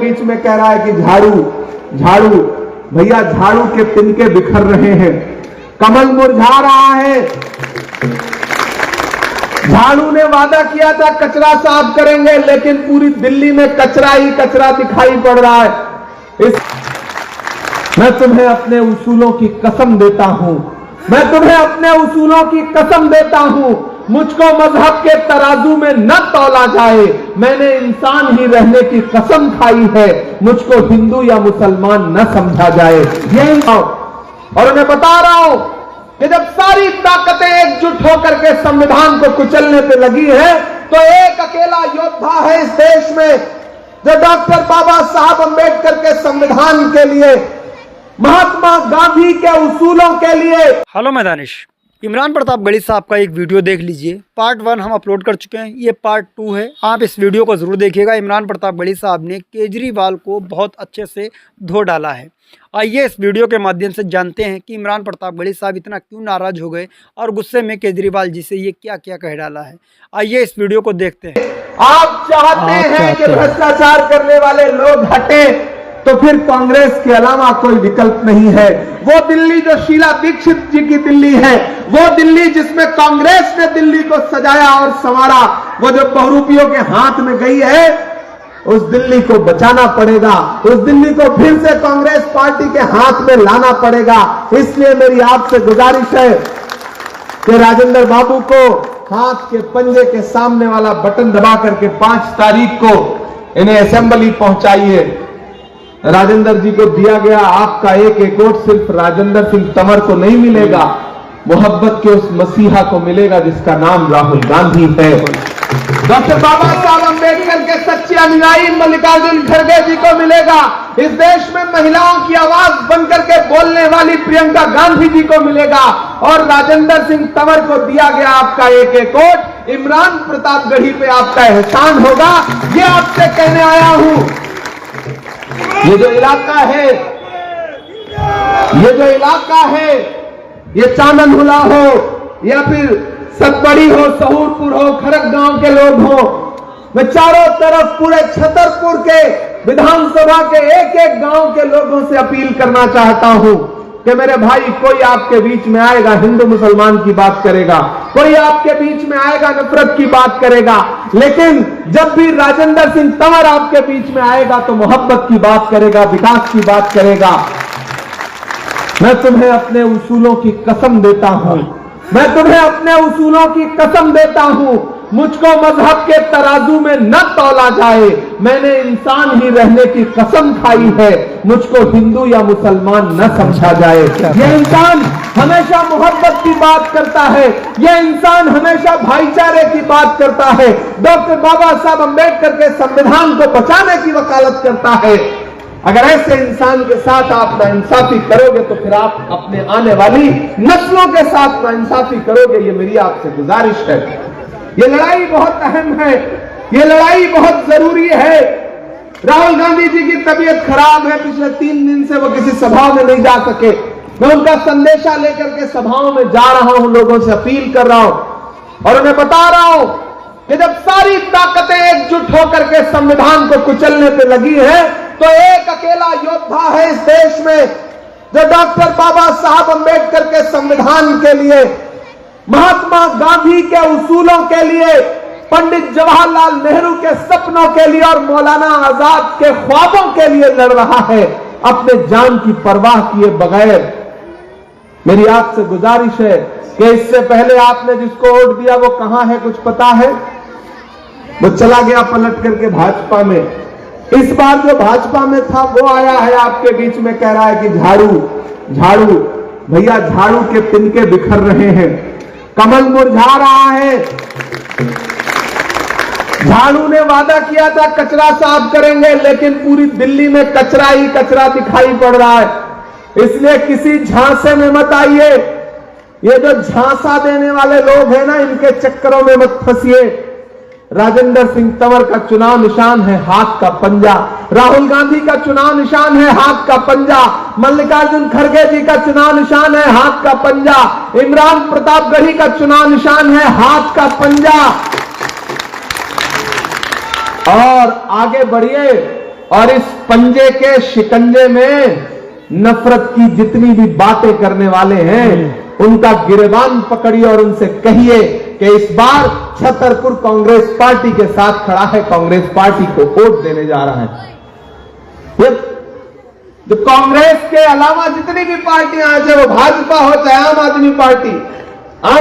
बीच में कह रहा है कि झाड़ू झाड़ू, भैया झाड़ू के तिनके बिखर रहे हैं, कमल मुरझा रहा है। झाड़ू ने वादा किया था कचरा साफ करेंगे, लेकिन पूरी दिल्ली में कचरा ही कचरा दिखाई पड़ रहा है। मैं तुम्हें अपने उसूलों की कसम देता हूं, मैं तुम्हें अपने उसूलों की कसम देता हूं, मुझको मजहब के तराजू में न तौला जाए। मैंने इंसान ही रहने की कसम खाई है, मुझको हिंदू या मुसलमान न समझा जाए। यही और मैं बता रहा हूं कि जब सारी ताकतें एकजुट होकर के संविधान को कुचलने पे लगी है, तो एक अकेला योद्धा है इस देश में जो डॉक्टर बाबा साहब अम्बेडकर के संविधान के लिए, महात्मा गांधी के उसूलों के लिए। हेलो मैं दानिश। इमरान प्रताप गढ़ी साहब का एक वीडियो देख लीजिए, पार्ट 1 हम अपलोड कर चुके हैं, ये पार्ट 2 है, आप इस वीडियो को ज़रूर देखिएगा। इमरान प्रताप गढ़ी साहब ने केजरीवाल को बहुत अच्छे से धो डाला है। आइए इस वीडियो के माध्यम से जानते हैं कि इमरान प्रताप गढ़ी साहब इतना क्यों नाराज़ हो गए और गुस्से में केजरीवाल जी से ये क्या क्या कह डाला है। आइए इस वीडियो को देखते हैं। आप चाहते हैं कि भ्रष्टाचार करने वाले लोग हटे, तो फिर कांग्रेस के अलावा कोई विकल्प नहीं है। वो दिल्ली जो शीला दीक्षित जी की दिल्ली है, वो दिल्ली जिसमें कांग्रेस ने दिल्ली को सजाया और संवारा, वो जो बहुरूपियों के हाथ में गई है, उस दिल्ली को बचाना पड़ेगा, उस दिल्ली को फिर से कांग्रेस पार्टी के हाथ में लाना पड़ेगा। इसलिए मेरी आपसे गुजारिश है कि राजेंद्र बाबू को हाथ के पंजे के सामने वाला बटन दबा करके 5 तारीख को इन्हें असेंबली पहुंचाइए। राजेंद्र जी को दिया गया आपका एक वोट सिर्फ राजेंद्र सिंह तंवर को नहीं मिलेगा, मोहब्बत के उस मसीहा को मिलेगा जिसका नाम राहुल गांधी है। डॉक्टर बाबा साहब अम्बेडकर के सच्चे अनुयायी मल्लिकार्जुन खड़गे जी को मिलेगा। इस देश में महिलाओं की आवाज बनकर के बोलने वाली प्रियंका गांधी जी को मिलेगा। और राजेंद्र सिंह तंवर को दिया गया आपका एक वोट इमरान प्रताप गढ़ी पे आपका एहसान होगा। ये आपसे कहने आया हूं। ये जो इलाका है, ये चांदनहुला हो या फिर सतबड़ी हो, सहूरपुर हो, खरक गांव के लोग हो, मैं चारों तरफ पूरे छतरपुर के विधानसभा के एक गांव के लोगों से अपील करना चाहता हूं कि मेरे भाई, कोई आपके बीच में आएगा हिंदू मुसलमान की बात करेगा, कोई आपके बीच में आएगा नफरत की बात करेगा, लेकिन जब भी राजेंद्र सिंह तंवर आपके बीच में आएगा तो मोहब्बत की बात करेगा, विकास की बात करेगा। मैं तुम्हें अपने उसूलों की कसम देता हूं, मैं तुम्हें अपने उसूलों की कसम देता हूं, मुझको मजहब के तराजू में न तौला जाए। मैंने इंसान ही रहने की कसम खाई है, मुझको हिंदू या मुसलमान न समझा जाए। यह इंसान हमेशा मोहब्बत की बात करता है, यह इंसान हमेशा भाईचारे की बात करता है, डॉक्टर बाबा साहब अम्बेडकर के संविधान को बचाने की वकालत करता है। अगर ऐसे इंसान के साथ आप नाइंसाफी करोगे तो फिर आप अपने आने वाली नस्लों के साथ नाइंसाफी करोगे। ये मेरी आपसे गुजारिश है। ये लड़ाई बहुत अहम है, ये लड़ाई बहुत जरूरी है। राहुल गांधी जी की तबीयत खराब है, पिछले 3 दिन से वो किसी सभाओं में नहीं जा सके। मैं उनका संदेशा लेकर के सभाओं में जा रहा हूं, लोगों से अपील कर रहा हूं और उन्हें बता रहा हूं कि जब सारी ताकतें एकजुट होकर के संविधान को कुचलने पे लगी है, तो एक अकेला योद्धा है इस देश में जो डॉक्टर बाबा साहब अम्बेडकर के संविधान के लिए, महात्मा गांधी के उसूलों के लिए, पंडित जवाहरलाल नेहरू के सपनों के लिए और मौलाना आजाद के ख्वाबों के लिए लड़ रहा है, अपने जान की परवाह किए बगैर। मेरी आपसे गुजारिश है कि इससे पहले आपने जिसको वोट दिया वो कहां है, कुछ पता है? वो चला गया पलट करके भाजपा में। इस बार जो भाजपा में था वो आया है आपके बीच में कह रहा है कि झाड़ू झाड़ू, भैया झाड़ू के तिनके बिखर रहे हैं, कमल मुरझा रहा है। झाड़ू ने वादा किया था कचरा साफ करेंगे, लेकिन पूरी दिल्ली में कचरा ही कचरा दिखाई पड़ रहा है। इसलिए किसी झांसे में मत आइए। ये जो झांसा देने वाले लोग हैं ना, इनके चक्करों में मत फंसिए। राजेंद्र सिंह तंवर का चुनाव निशान है हाथ का पंजा, राहुल गांधी का चुनाव निशान है हाथ का पंजा, मल्लिकार्जुन खड़गे जी का चुनाव निशान है हाथ का पंजा, इमरान प्रताप गढ़ी का चुनाव निशान है हाथ का पंजा। और आगे बढ़िए, और इस पंजे के शिकंजे में नफरत की जितनी भी बातें करने वाले हैं उनका गिरबान पकड़िए और उनसे कहिए कि इस बार छतरपुर कांग्रेस पार्टी के साथ खड़ा है, कांग्रेस पार्टी को वोट देने जा रहा है। जो कांग्रेस के अलावा जितनी भी पार्टियां हैं, चाहे वो भाजपा हो चाहे आम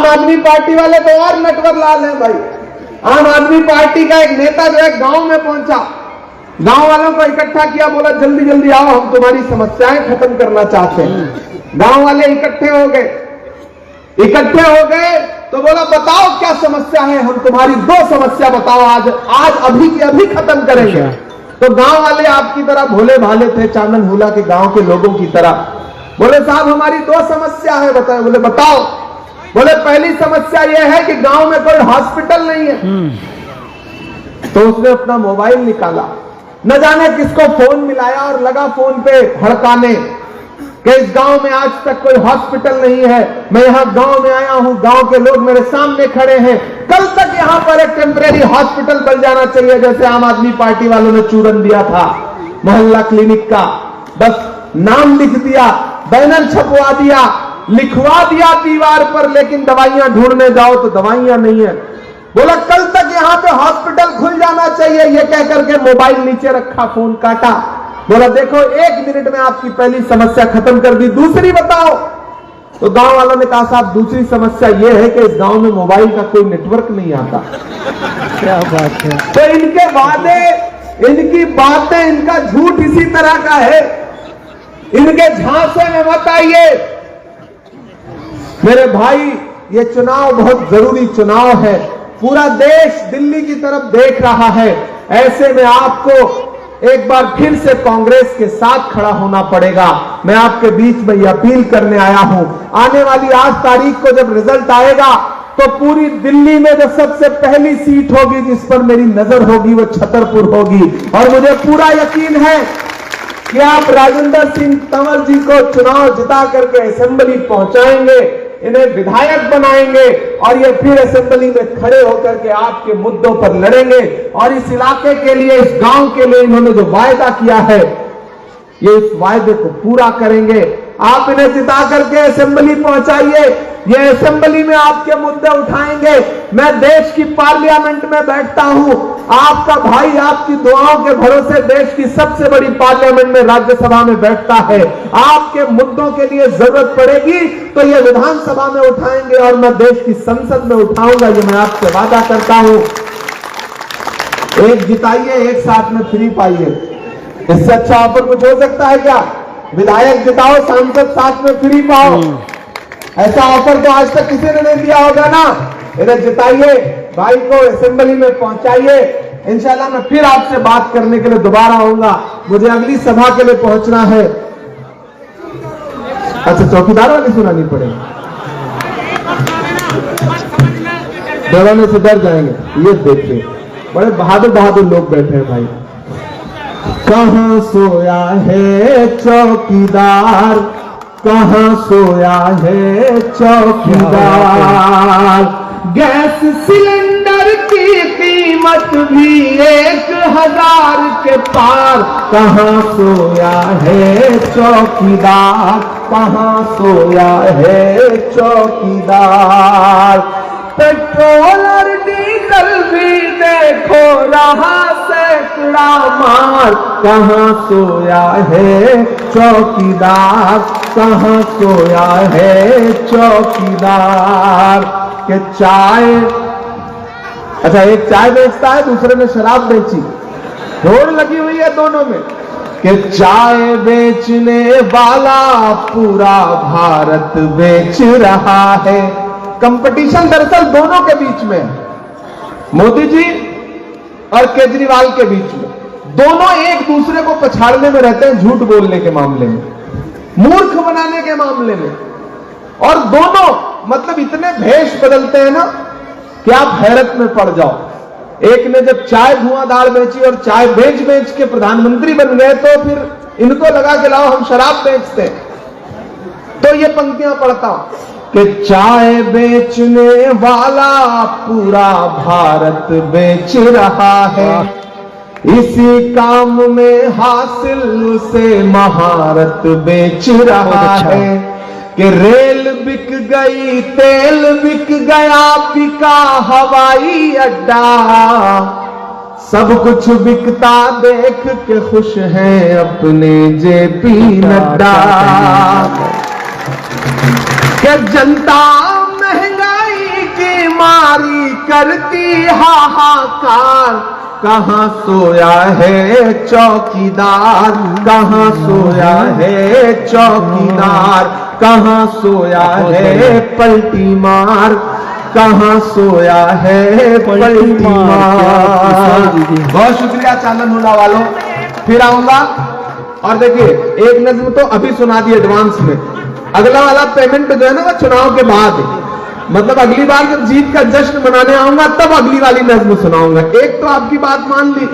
आदमी पार्टी वाले तो और नटवर लाल है भाई। आम आदमी पार्टी का एक नेता जो है गांव में पहुंचा, गांव वालों को इकट्ठा किया, बोला जल्दी जल्दी आओ, हम तुम्हारी समस्याएं खत्म करना चाहते हैं। गांव वाले इकट्ठे हो गए तो बोला बताओ क्या समस्या है, हम तुम्हारी 2 समस्या बताओ, आज अभी की अभी खत्म करेंगे। तो गांव वाले आपकी तरह भोले भाले थे, चांदन हुला के गांव के लोगों की तरह। बोले साहब हमारी 2 समस्या है, बताए। बोले बताओ। बोले पहली समस्या यह है कि गांव में कोई हॉस्पिटल नहीं है। तो उसने अपना मोबाइल निकाला, न जाने किसको फोन मिलाया और लगा फोन पे हड़काने कि इस गांव में आज तक कोई हॉस्पिटल नहीं है, मैं यहां गांव में आया हूं, गांव के लोग मेरे सामने खड़े हैं, कल तक यहां पर एक टेम्परेरी हॉस्पिटल बन जाना चाहिए, जैसे आम आदमी पार्टी वालों ने चूरन दिया था मोहल्ला क्लिनिक का। बस नाम लिख दिया, बैनर छपवा दिया, लिखवा दिया दीवार पर, लेकिन दवाइयां ढूंढने जाओ तो दवाइयां नहीं है। बोला कल तक यहां पे हॉस्पिटल खुल जाना चाहिए, ये कह करके मोबाइल नीचे रखा, फोन काटा। बोला देखो 1 मिनट में आपकी पहली समस्या खत्म कर दी, दूसरी बताओ। तो गांव वालों ने कहा साहब दूसरी समस्या यह है कि इस गांव में मोबाइल का कोई नेटवर्क नहीं आता। क्या बात है। तो इनके वादे, इनकी बातें, इनका झूठ इसी तरह का है, इनके झांसे में मत आइए। मेरे भाई ये चुनाव बहुत जरूरी चुनाव है, पूरा देश दिल्ली की तरफ देख रहा है। ऐसे में आपको एक बार फिर से कांग्रेस के साथ खड़ा होना पड़ेगा। मैं आपके बीच में ये अपील करने आया हूं, आने वाली 8 तारीख को जब रिजल्ट आएगा तो पूरी दिल्ली में जो सबसे पहली सीट होगी जिस पर मेरी नजर होगी वो छतरपुर होगी। और मुझे पूरा यकीन है कि आप राजेंद्र सिंह तंवर जी को चुनाव जिता करके असेंबली पहुंचाएंगे, इन्हें विधायक बनाएंगे और ये फिर असेंबली में खड़े होकर के आपके मुद्दों पर लड़ेंगे। और इस इलाके के लिए, इस गांव के लिए इन्होंने जो वायदा किया है ये इस वायदे को पूरा करेंगे। आप इन्हें जिता करके असेंबली पहुंचाइए, ये असेंबली में आपके मुद्दे उठाएंगे। मैं देश की पार्लियामेंट में बैठता हूं, आपका भाई आपकी दुआओं के भरोसे देश की सबसे बड़ी पार्लियामेंट में, राज्यसभा में बैठता है। आपके मुद्दों के लिए जरूरत पड़ेगी तो ये विधानसभा में उठाएंगे और मैं देश की संसद में उठाऊंगा, ये मैं आपसे वादा करता हूं। एक जिताइए, एक साथ में फ्री पाइए, इससे अच्छा ऑफर कुछ हो सकता है क्या? विधायक जिताओ, सांसद साथ में फ्री पाओ। ऐसा ऑफर तो आज तक किसी ने नहीं दिया होगा ना। इधर जिताइए, भाई को असेंबली में पहुंचाइए। इंशाल्लाह मैं फिर आपसे बात करने के लिए दोबारा आऊंगा, मुझे अगली सभा के लिए पहुंचना है। अच्छा चौकीदार वाली सुनानी पड़ेगी, डराने से डर जाएंगे। ये देखिए बड़े बहादुर बहादुर लोग बैठे हैं भाई। कहां सोया है चौकीदार, कहां सोया है चौकीदार, गैस सिलेंडर की कीमत भी 1000 के पार, कहां सोया है चौकीदार, कहां सोया है चौकीदार। पेट्रोल और डीजल भी देखो रहा सैकड़ा मार, कहां सोया है चौकीदार, कहां सोया है चौकीदार। के चाय, अच्छा एक चाय बेचता है, दूसरे ने शराब बेची, होड़ लगी हुई है दोनों में कि चाय बेचने वाला पूरा भारत बेच रहा है। कंपटीशन दरअसल दोनों के बीच में है, मोदी जी और केजरीवाल के बीच में। दोनों एक दूसरे को पछाड़ने में रहते हैं, झूठ बोलने के मामले में, मूर्ख बनाने के मामले में। और दोनों मतलब इतने भेष बदलते हैं ना कि आप हैरत में पड़ जाओ। एक ने जब चाय धुआंधार बेची और चाय बेच बेच के प्रधानमंत्री बन गए तो फिर इनको लगा कि लाओ हम शराब बेचते हैं। तो ये पंक्तियां पढ़ता हूं कि चाय बेचने वाला पूरा भारत बेच रहा है, इसी काम में हासिल उसे महारत बेच रहा अच्छा। है कि रेल बिक गई, तेल बिक गया, बिका हवाई अड्डा, सब कुछ बिकता देख के खुश हैं अपने जेपी नड्डा। कि जनता महंगाई की मारी करती हाहाकार, कहां सोया है चौकीदार, कहां सोया है चौकीदार, कहां सोया है पलटी मार, कहां सोया है पलटी मार। बहुत शुक्रिया चांदन हुला वालों, फिर आऊंगा। और देखिए एक नज्म तो अभी सुना दी एडवांस में, अगला वाला पेमेंट जो है ना वो चुनाव के बाद है। मतलब अगली बार जब जीत का जश्न मनाने आऊंगा तब अगली वाली नज्म सुनाऊंगा। एक तो आपकी बात मान ली,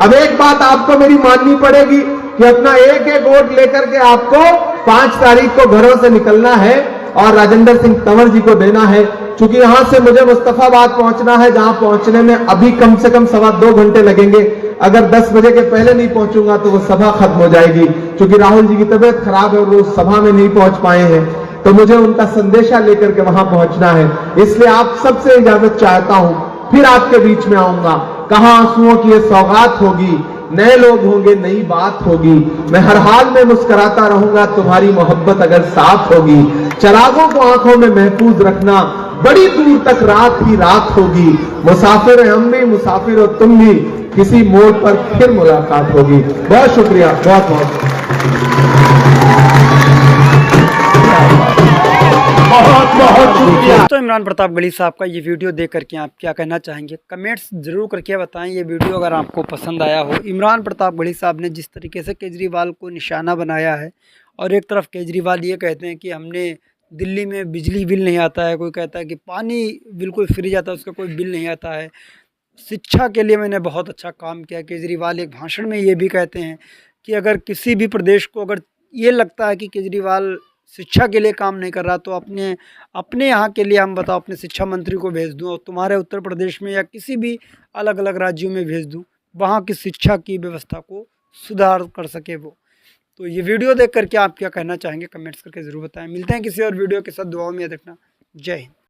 अब एक बात आपको मेरी माननी पड़ेगी कि अपना एक एक वोट लेकर के आपको 5 तारीख को घरों से निकलना है और राजेंद्र सिंह तंवर जी को देना है। क्योंकि यहां से मुझे मुस्तफाबाद पहुंचना है, जहां पहुंचने में अभी कम से कम 2.25 घंटे लगेंगे। अगर 10 बजे के पहले नहीं पहुंचूंगा तो वो सभा खत्म हो जाएगी। क्योंकि राहुल जी की तबीयत खराब है और वो सभा में नहीं पहुंच पाए हैं, तो मुझे उनका संदेशा लेकर के वहां पहुंचना है। इसलिए आप सबसे इजाजत चाहता हूं, फिर आपके बीच में आऊंगा। कहां आंसुओं की ये सौगात होगी, नए लोग होंगे, नई बात होगी। मैं हर हाल में मुस्कुराता रहूंगा, तुम्हारी मोहब्बत अगर साथ होगी। चरागों को आंखों में महफूज रखना, बड़ी दूर तक रात ही रात होगी। मुसाफिर हैं हम भी, मुसाफिर हो तुम भी, किसी मोड़ पर फिर मुलाकात होगी। बहुत शुक्रिया, बहुत बहुत बहुत शुक्रिया। दोस्तों इमरान प्रताप गढ़ी साहब का ये वीडियो देख करके आप क्या कहना चाहेंगे, कमेंट्स जरूर करके बताएं। ये वीडियो अगर आपको पसंद आया हो, इमरान प्रताप गढ़ी साहब ने जिस तरीके से केजरीवाल को निशाना बनाया है, और एक तरफ केजरीवाल ये कहते हैं कि हमने दिल्ली में बिजली बिल नहीं आता है, कोई कहता है कि पानी बिल्कुल फ्री जाता है, उसका कोई बिल नहीं आता है। शिक्षा के लिए मैंने बहुत अच्छा काम किया। केजरीवाल एक भाषण में ये भी कहते हैं कि अगर किसी भी प्रदेश को अगर ये लगता है कि केजरीवाल शिक्षा के लिए काम नहीं कर रहा, तो अपने यहाँ के लिए हम बताओ अपने शिक्षा मंत्री को भेज दूँ और तुम्हारे उत्तर प्रदेश में या किसी भी अलग अलग राज्यों में भेज दूँ, वहाँ की शिक्षा की व्यवस्था को सुधार कर सके वो। तो ये वीडियो देख करके आप क्या कहना चाहेंगे, कमेंट्स करके ज़रूर बताएं। मिलते हैं किसी और वीडियो के साथ, दुआओं में याद रखना। जय हिंद।